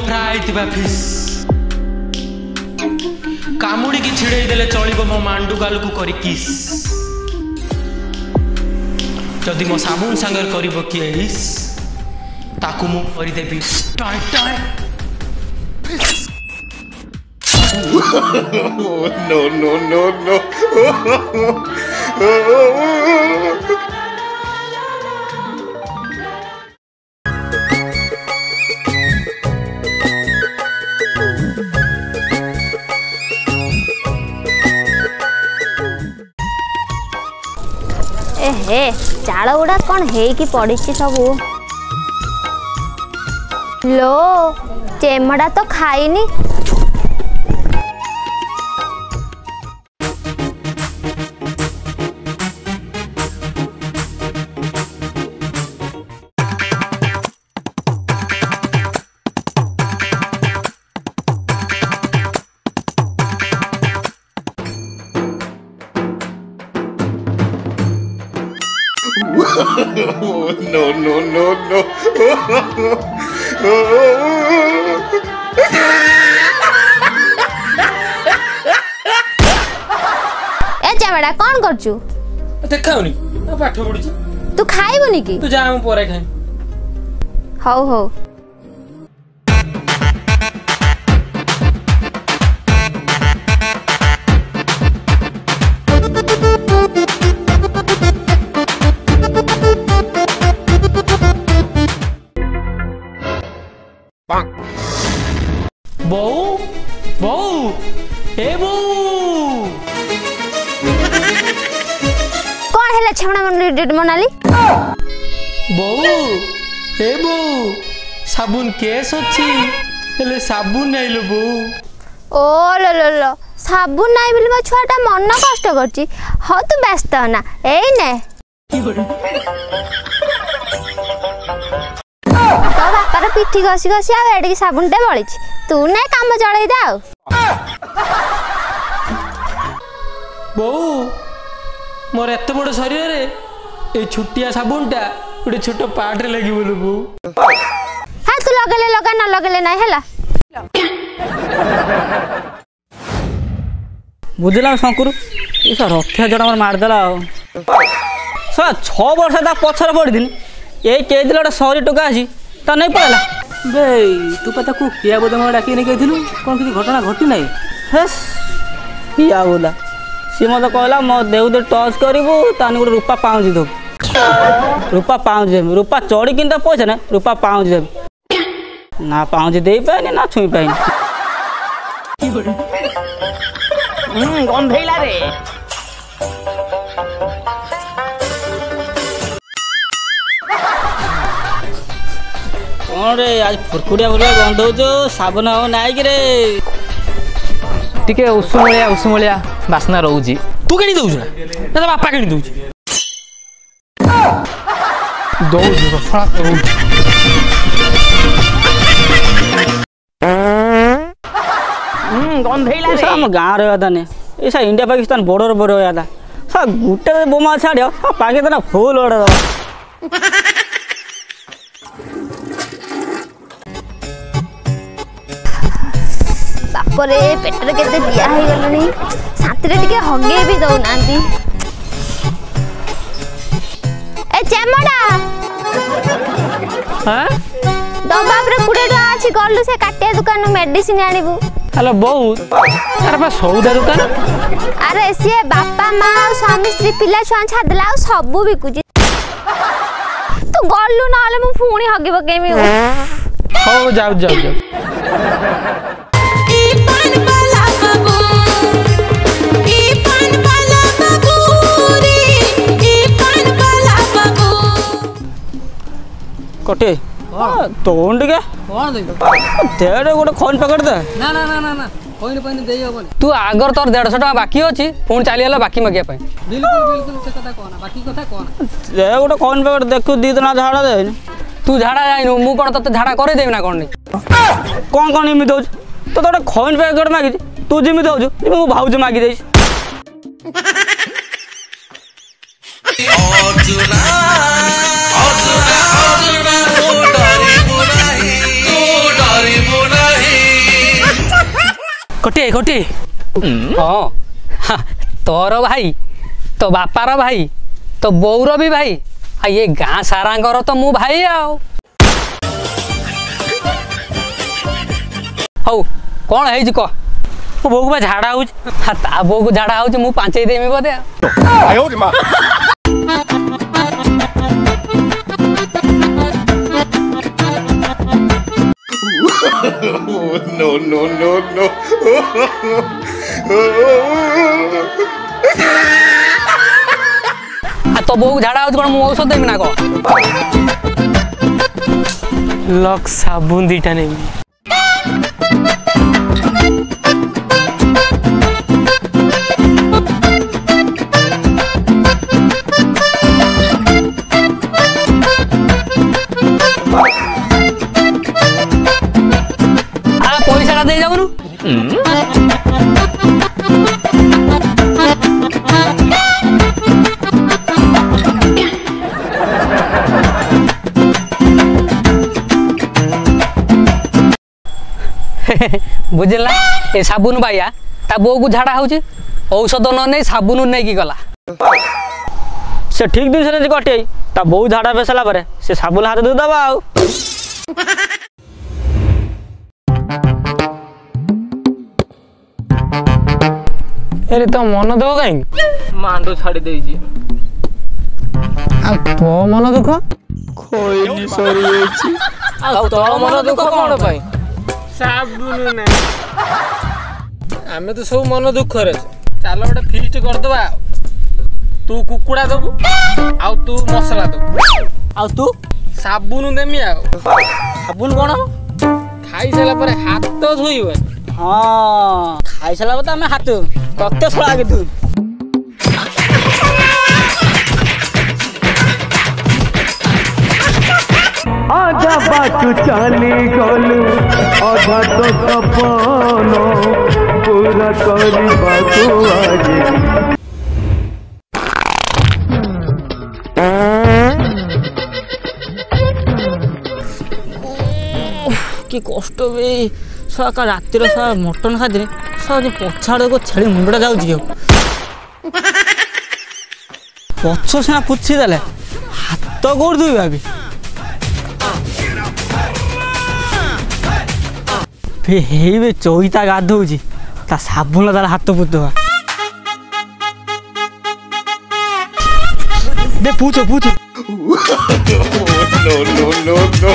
Fry थिबा fish कामुड़ी की छिड़े देले चलिबो मो मांडू गाल को करी किस जदि मो साबुन संगर करिबो किस ताकू मु करि देबी टाय टाय no no no no हे चाल गुड़ा कौन है कि पड़ी सबू लो चेमड़ा तो खाईनी no no no no ए चेमड़ा कौन करचू देखाउनी पाठ पढुची तू खाइबुनी की तू जा हम परे खाइ हौ हौ बऊ बऊ ए बऊ कौन है छेमड़ा मनाली बऊ ए बऊ साबुन केस अछि हेले साबुन नै लो बऊ ओ लो लो लो साबुन नहीं बोली मो छुआटा मन कष्ट करची हाँ तू व्यस्त ना एई ने तो बापार पिठी घसी घसी आड़ी साबुन टे बड़ी तू ना काम चल दे बऊ मोर एत बड़ शरीर रे ए छुटिया साबुनटा गोटे छोट पार्ट रे लागि बोलु बऊ हाँ तू लगेले लगा ना लगेले ना हैला बुझला शंकुर ये सब रक्षा जड़ा मोर मारदेला सर 6 वर्ष ता पछर पड़ी ये के दिल गोटे 100 टका आसी तो नहीं पड़ेगा बे तू पता को किया बोदा मैं डाकी नहीं गइथिलु कोन किसी घटना घटी नहीं हेस किया बोला सी मत कहला मो देउ दे टच करिवो तानी गोटे रूपा पाउज दो रूपा पाउज दे रूपा चढ़ी किन तो पैसा ना रूपा पाउज दे ना पाउज दे पानी ना छुई पानी गंधैला रे कौन रे आज फुरकुड़िया बुला गंध हो साबुन हो नाई कि रे टिके उसुमलिया बासना रहउजी तू केनी दउछ ना तो बापा केनी दउछ दउछ रफड़ा करू गंधैला रे हम गांव रे था ने ऐसा इंडिया पाकिस्तान बॉर्डर पर होया था सा गुटे बोमा छाड़ियो पाकिस्तान फुल ओड़ बापरे पेटर केते बिया हो गलनी सातरे टिके हगे भी दउ नांती ए चेमड़ा हां डब्बा पर 20 टका अछि गल्लु से काटिया दुकान मेडिसिन आनिबु हेलो बऊ तार बा सौदा दुकान अरे से बापा मां और स्वामी स्त्री पिला छुआ छादला सब बिकुची तू गल्लु नाले मु फुणी हगे बकेमी हो जाओ जाओ जाओ कटे तोंड के कोन दे तेरे गोटे खन पकड़ दे ना ना ना ना ना कोइन पइन देई होबनी तू आगर तोर 150 टका बाकी अछि फोन चली आला बाकी मगिया पे बिल्कुल बिल्कुल से कथा कोना बाकी कथा कोना ते गोटे खन पकड़ देखु दी दिना झाड़ा दे तू झाड़ा जाइनु मु कोन तते झाड़ा करे देब ना कोन नहीं कौन कौन इमी दउछ तो गोटे खन पकड़ मागी तू जिमी दउछ मु भाउज मागी देछ अर्जुना अर्जुना अर्जुना ओ डरी बुनाई कोटे कोटे हाँ तोर भाई तो बापार भाई तो बोर भी भाई आ ये गाँ सारांगर तो मु भाई आओ हौ कौन है जी कह मो बोऊ बा झाड़ा हो हाँ ता बो को झाड़ा हो मु पांचई देमी बोधे No, no, no, no. तो बो को झाड़ा हो कौन मु औषध देमी ना कह लक साबुन दीटा नहीं पैसा दे जाऊनु बुझला ए साबुन बाया ता बो को झाड़ा होचे औषध न नहीं साबुन नहीं की गला से ठीक दिन से कटे ता बो झाड़ा बेसला परे से साबुन हाथ दे दबा आउ अरे तो मन दुख कहीं मांडो छाड़ी देइछि तो मन दुख खोइली सरी जाइछि आ तो मन दुख कोन पई साबुन ना आमे तो सब मन दुख रे चलो गोटे फीस्ट करदबा तू कुकुड़ा दबु आउ तू मसला दबु आउ तू साबुन देमी आ साबुन कोन खाई साला पर हाथ तो धोइबे हाँ खाई सारा बता मैं हाथ तत्ते सड़ा के तू आजा बाटू चाली गलु अधा तो सपन पूरा करबाकू आज कि कष्ट बे सका रातिर सा मटन खादे सब पछाड़ को छेली मुंडा जाऊँ पछ सीना पुछी देले हाथ गोड़ दुई भाभी हे चौईता गाधौची ता साबुन तार हाथ पुतवा दे पूछ पूछ No, no, no, no.